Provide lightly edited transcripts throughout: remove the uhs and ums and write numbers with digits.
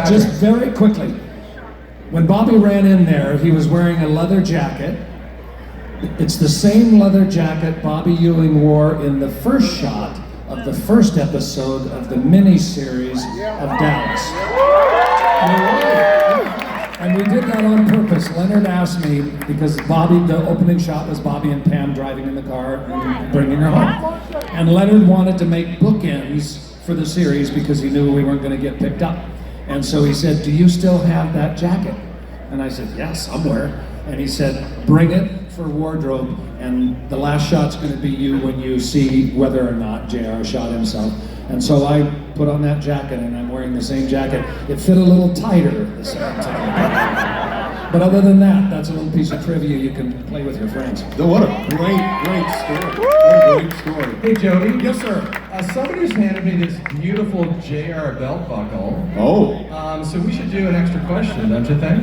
Just very quickly. When Bobby ran in there, he was wearing a leather jacket. It's the same leather jacket Bobby Ewing wore in the first shot of the first episode of the mini-series of Dallas. And we did that on purpose. Leonard asked me, because Bobby, the opening shot was Bobby and Pam driving in the car and bringing her home. And Leonard wanted to make bookends for the series because he knew we weren't going to get picked up. And so he said, "Do you still have that jacket?" And I said, "Yeah, somewhere." And he said, "Bring it for wardrobe, and the last shot's going to be you when you see whether or not JR shot himself." And so I put on that jacket, and I'm wearing the same jacket. It fit a little tighter this time. But other than that, that's a little piece of trivia you can play with your friends. What a great story. What a great story. Hey, Jody. Yes, sir. Somebody just handed me this beautiful JR belt buckle. Oh. So we should do an extra question, don't you think?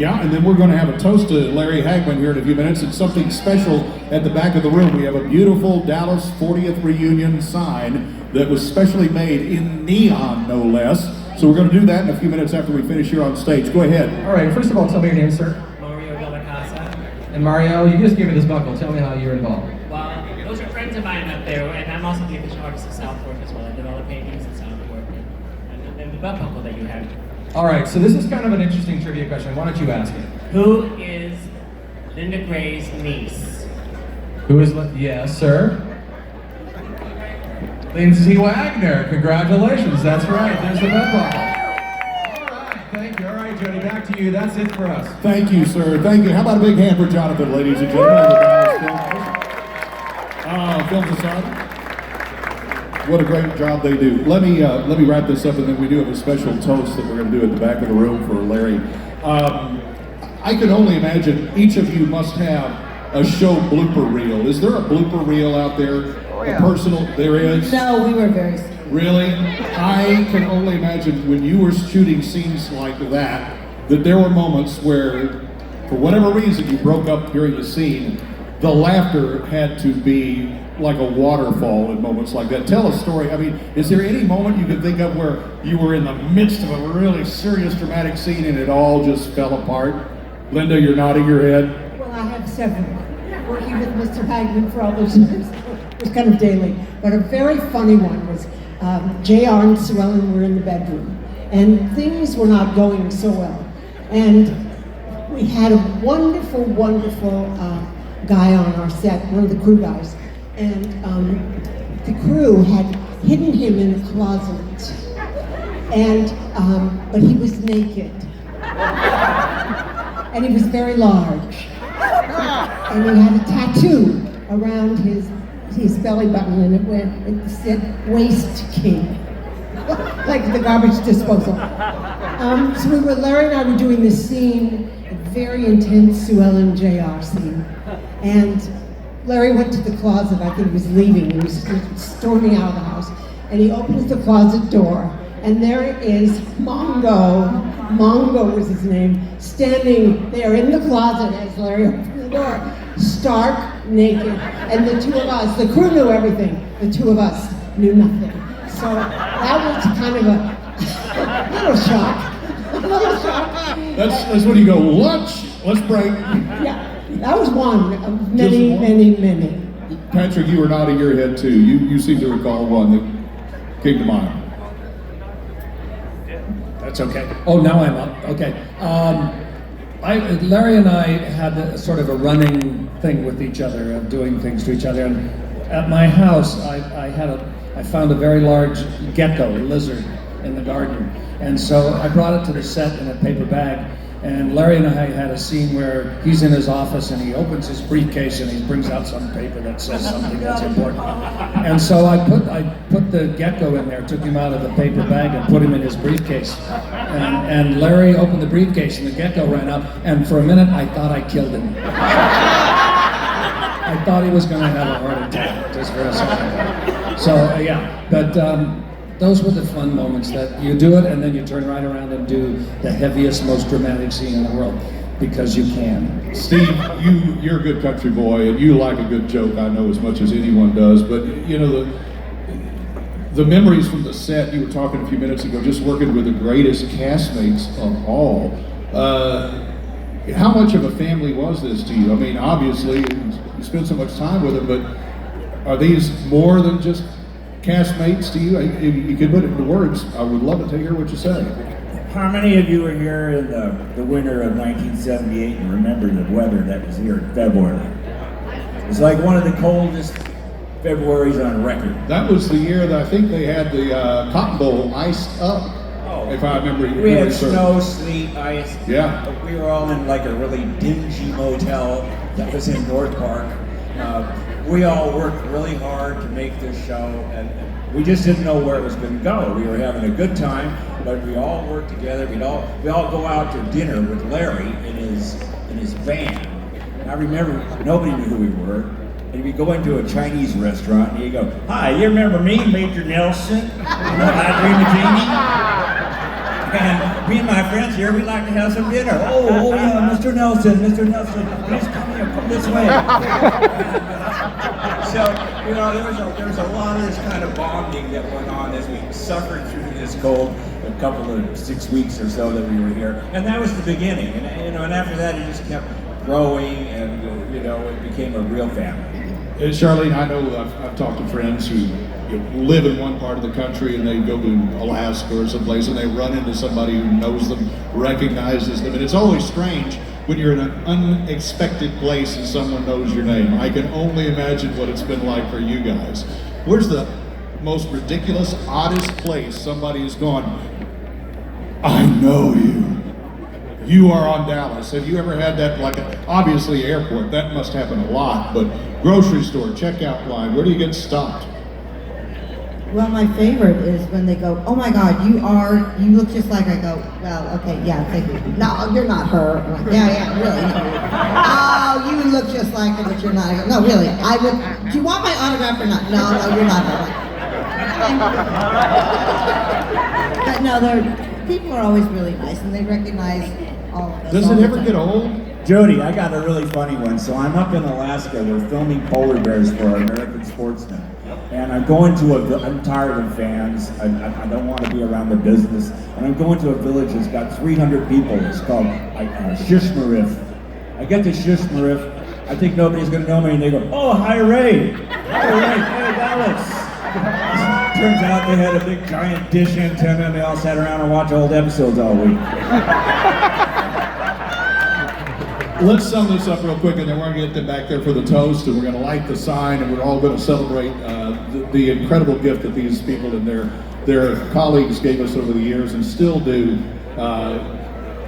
Yeah, and then we're going to have a toast to Larry Hagman here in a few minutes. It's something special at the back of the room. We have a beautiful Dallas 40th reunion sign that was specially made in neon, no less. So we're going to do that in a few minutes after we finish here on stage. Go ahead. All right, first of all, tell me your name, sir. Mario Della Casa. And Mario, you just gave me this buckle. Tell me how you're involved. Well, those are friends of mine up there, and I'm also the official artist of Southport as well. I develop paintings in Southport, and the belt buckle that you have. All right, so this is kind of an interesting trivia question. Why don't you ask it? Who is Linda Gray's niece? Who is, yes, sir? Lindsay Wagner, congratulations, that's right, there's the belt buckle. All right, thank you. All right, Jody, back to you. That's it for us. Thank you, sir. Thank you. How about a big hand for Jonathan, ladies and gentlemen, of the Dallas Film Society. What a great job they do. Let me wrap this up, and then we do have a special toast that we're going to do at the back of the room for Larry. I can only imagine each of you must have a show blooper reel. Is there a blooper reel out there? A personal, there is? No, we were very serious. Really? I can only imagine when you were shooting scenes like that there were moments where, for whatever reason, you broke up during the scene. The laughter had to be like a waterfall in moments like that. Tell a story. I mean, is there any moment you can think of where you were in the midst of a really serious, dramatic scene and it all just fell apart? Linda, you're nodding your head. Well, I have several. Working with Mr. Hagman for all those years, it was kind of daily. But a very funny one was JR and Sue Ellen were in the bedroom, and things were not going so well. And we had a wonderful, wonderful guy on our set, one of the crew guys. And the crew had hidden him in a closet, and but he was naked, and he was very large, and he had a tattoo around his belly button, and it said "Waste King," like the garbage disposal. So Larry and I were doing this scene, a very intense Sue Ellen JR scene, and Larry went to the closet. I think he was leaving. He was storming out of the house. And he opens the closet door, and there is Mongo was his name, standing there in the closet as Larry opened the door, stark naked. And the two of us, the crew knew everything. The two of us knew nothing. So that was kind of a little shock. A little shock. That's when you go, lunch, let's break. Yeah. That was one of many. Patrick, you were nodding your head too. You seem to recall one that came to mind. That's okay. Oh, now I'm up. Okay. Larry and I had sort of a running thing with each other of doing things to each other. And at my house, I found a very large gecko, lizard, in the garden. And so I brought it to the set in a paper bag. And Larry and I had a scene where he's in his office and he opens his briefcase and he brings out some paper that says something that's important. And so I put the gecko in there, took him out of the paper bag and put him in his briefcase. And Larry opened the briefcase and the gecko ran up, and for a minute I thought I killed him. I thought he was going to have a heart attack just for a second. So yeah, but those were the fun moments that you do it and then you turn right around and do the heaviest, most dramatic scene in the world because you can. Steve, you're a good country boy and you like a good joke, I know, as much as anyone does, but you know, The memories from the set, you were talking a few minutes ago, just working with the greatest castmates of all. How much of a family was this to you? I mean, obviously, you spent so much time with them, but are these more than just castmates to you? If you could put it into words, I would love to hear what you say. How many of you were here in the winter of 1978 and remember the weather that was here in February? It was like one of the coldest Februaries on record. That was the year that I think they had the Cotton Bowl iced up, if I remember. We had snow, sleet, ice. Yeah. We were all in like a really dingy motel that was in North Park. We all worked really hard to make this show, and we just didn't know where it was going to go. We were having a good time, but we all worked together. We all go out to dinner with Larry in his van. And I remember nobody knew who we were. And we go into a Chinese restaurant and you go, "Hi, you remember me, Major Nelson? You know, I Dream of Jeannie? And me and my friends here, we like to have some dinner. Oh yeah, Mr. Nelson, please come here, come this way." So, you know, there was a lot of this kind of bonding that went on as we suffered through this cold a couple of 6 weeks or so that we were here. And that was the beginning. And, you know, and after that, it just kept growing and, you know, it became a real family. Charlene, I know I've talked to friends who live in one part of the country and they go to Alaska or someplace and they run into somebody who knows them, recognizes them, and it's always strange when you're in an unexpected place and someone knows your name. I can only imagine what it's been like for you guys. Where's the most ridiculous, oddest place somebody has gone, "I know you. You are on Dallas"? Have you ever had that, like, obviously airport, that must happen a lot, but grocery store, checkout line, where do you get stopped? Well, my favorite is when they go, "Oh my God, you look just like," I go, "Well, okay, yeah, thank you. No, you're not her." I'm like, yeah, really. No. "Oh, you look just like her, but you're not." I go, "No, really, I would, do you want my autograph or not?" No, you're not her. But no, people are always really nice and they recognize all of us. Does all it the ever time. get old? Jody, I got a really funny one. So I'm up in Alaska, we're filming polar bears for American Sportsman. And I'm going to I'm tired of fans, I don't want to be around the business. And I'm going to a village that's got 300 people, it's called Shishmarif. I get to Shishmarif, I think nobody's going to know me, and they go, "Oh, hi Ray, hey Dallas." Turns out they had a big giant dish antenna and they all sat around and watched old episodes all week. Let's sum this up real quick and then we're going to get them back there for the toast and we're going to light the sign and we're all going to celebrate the incredible gift that these people and their colleagues gave us over the years and still do.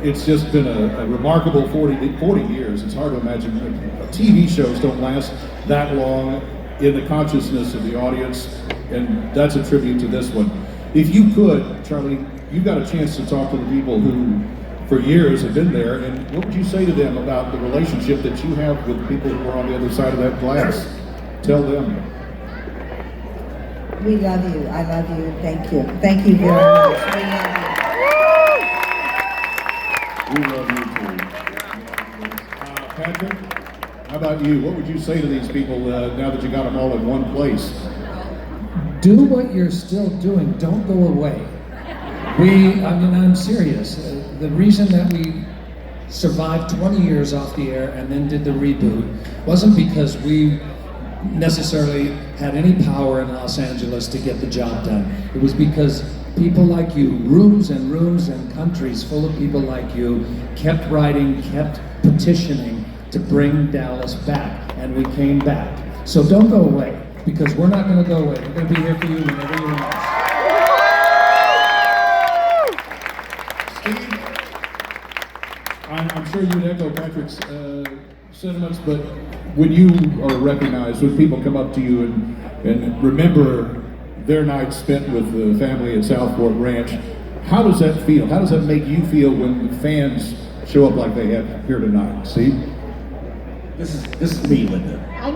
It's just been a remarkable 40 years. It's hard to imagine. TV shows don't last that long in the consciousness of the audience, and that's a tribute to this one. If you could, Charlie, you got a chance to talk to the people who for years have been there, and what would you say to them about the relationship that you have with people who are on the other side of that glass? Tell them. We love you. I love you. Thank you. Thank you very much. We love you. We love you too. Patrick, how about you? What would you say to these people now that you got them all in one place? Do what you're still doing. Don't go away. I'm serious. The reason that we survived 20 years off the air and then did the reboot wasn't because we necessarily had any power in Los Angeles to get the job done. It was because people like you, rooms and rooms and countries full of people like you, kept writing, kept petitioning to bring Dallas back, and we came back. So don't go away, because we're not going to go away. We're going to be here for you whenever you want us. Steve, I'm sure you'd echo Patrick's sentiments, but when you are recognized, when people come up to you and remember their night spent with the family at Southport Ranch, how does that feel? How does that make you feel when the fans show up like they have here tonight? Steve? This is me, Linda. I'm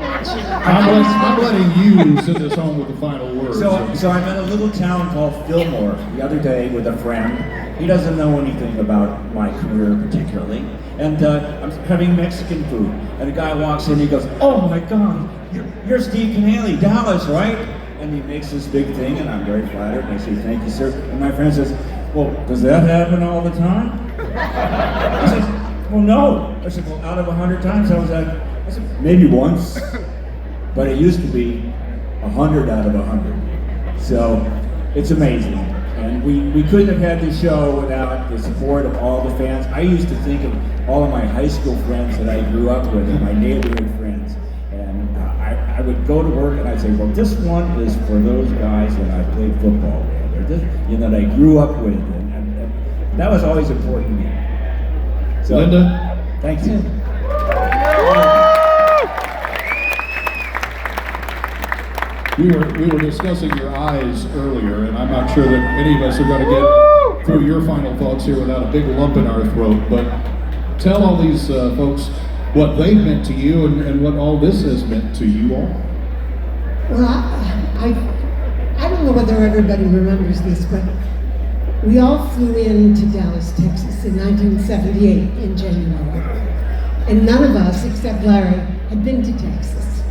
letting you send us home with the final word. So I'm in a little town called Fillmore the other day with a friend. He doesn't know anything about my career particularly. And I'm having Mexican food. And a guy walks in and he goes, "Oh my God, you're Steve Kanaly, Dallas, right?" and he makes this big thing, and I'm very flattered, and I say, thank you, sir. And my friend says, well, does that happen all the time? I said, well, no. I said, well, out of 100 times, how was that? I said, maybe once, but it used to be 100 out of 100. So it's amazing. And we couldn't have had this show without the support of all the fans. I used to think of all of my high school friends that I grew up with and my neighborhood friends. And I would go to work and I'd say, well, this one is for those guys that I played football with, or this, that I grew up with. And that was always important to me. So, Linda? Thank you. We were discussing your eyes earlier, and I'm not sure that any of us are going to get through your final thoughts here without a big lump in our throat, but tell all these folks what they've meant to you and what all this has meant to you all. Well, I don't know whether everybody remembers this, but we all flew into Dallas, Texas in 1978 in January. And none of us, except Larry, had been to Texas.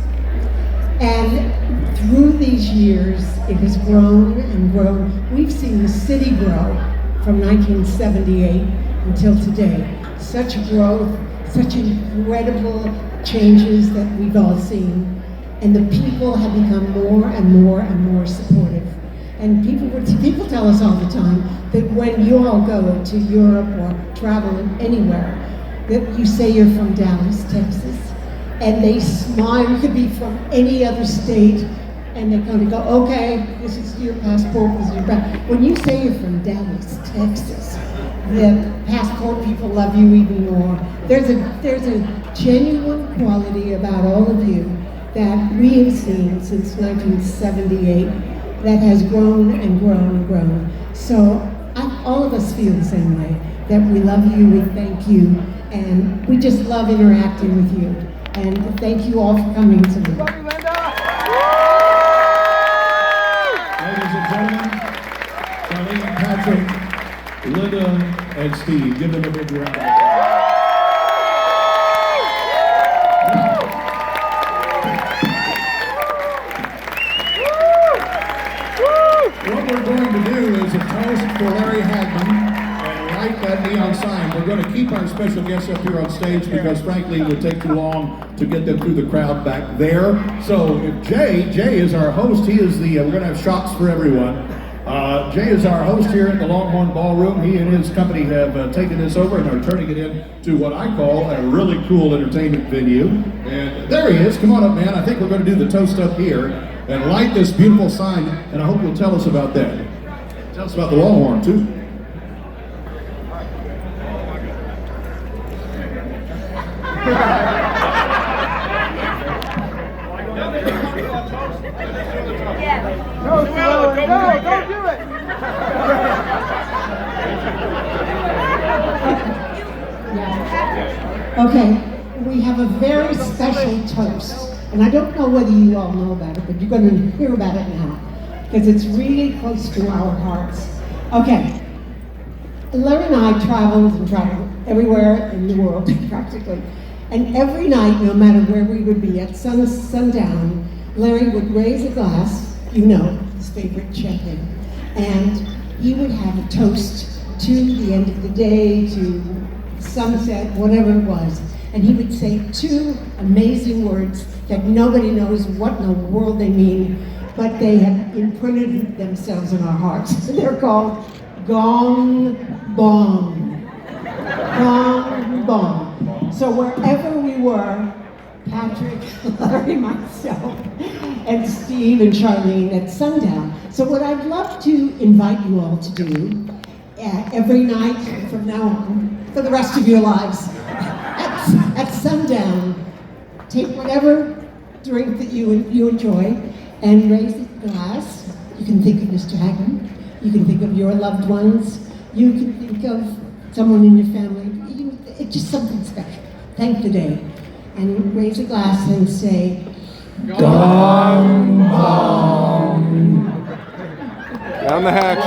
And through these years, it has grown and grown. We've seen the city grow from 1978 until today. Such growth, such incredible changes that we've all seen. And the people have become more and more and more supportive. And people tell us all the time that when you all go to Europe or travel anywhere, that you say you're from Dallas, Texas, and they smile. You could be from any other state, and they kind of go, okay, this is your passport, this is your passport. When you say you're from Dallas, Texas, the passport people love you even more. There's a genuine quality about all of you that we have seen since 1978 that has grown and grown and grown. So all of us feel the same way, that we love you, we thank you, and we just love interacting with you. And thank you all for coming tonight. Ladies and gentlemen, Charlene, Patrick, Linda, and Steve, give them a big round of applause. What we're going to do is a toast for Larry Hagman and light that neon sign. We're going to keep our special guests up here on stage because frankly it would take too long to get them through the crowd back there. So if Jay is our host, he is the, we're going to have shots for everyone. Jay is our host here at the Longhorn Ballroom. He and his company have taken this over and are turning it into what I call a really cool entertainment venue. And there he is. Come on up, man. I think we're going to do the toast up here and light this beautiful sign, and I hope you'll tell us about that. Tell us about the Longhorn, too. Okay, we have a very special toast. And I don't know whether you all know about it, but you're going to hear about it now, because it's really close to our hearts. Okay, Larry and I traveled everywhere in the world, practically. And every night, no matter where we would be, at sundown, Larry would raise a glass, his favorite champagne, and he would have a toast to the end of the day, to sunset, whatever it was. And he would say two amazing words that nobody knows what in the world they mean, but they have imprinted themselves in our hearts. They're called gong bong. Gong bong. So wherever we were, Patrick, Larry, myself, and Steve and Charlene at sundown. So what I'd love to invite you all to do every night from now on, for the rest of your lives, at sundown, take whatever drink that you enjoy and raise a glass. You can think of Mr. Hagman, you can think of your loved ones, you can think of someone in your family. It's just something special. Thank the day. And raise a glass and say, Gong bong. Down the hatch.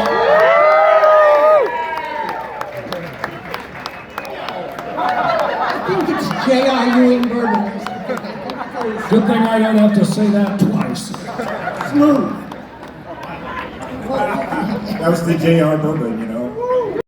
I think it's J.R. Ewing bourbon. Good thing I don't have to say that twice. Smooth. That was the JR bourbon, you know.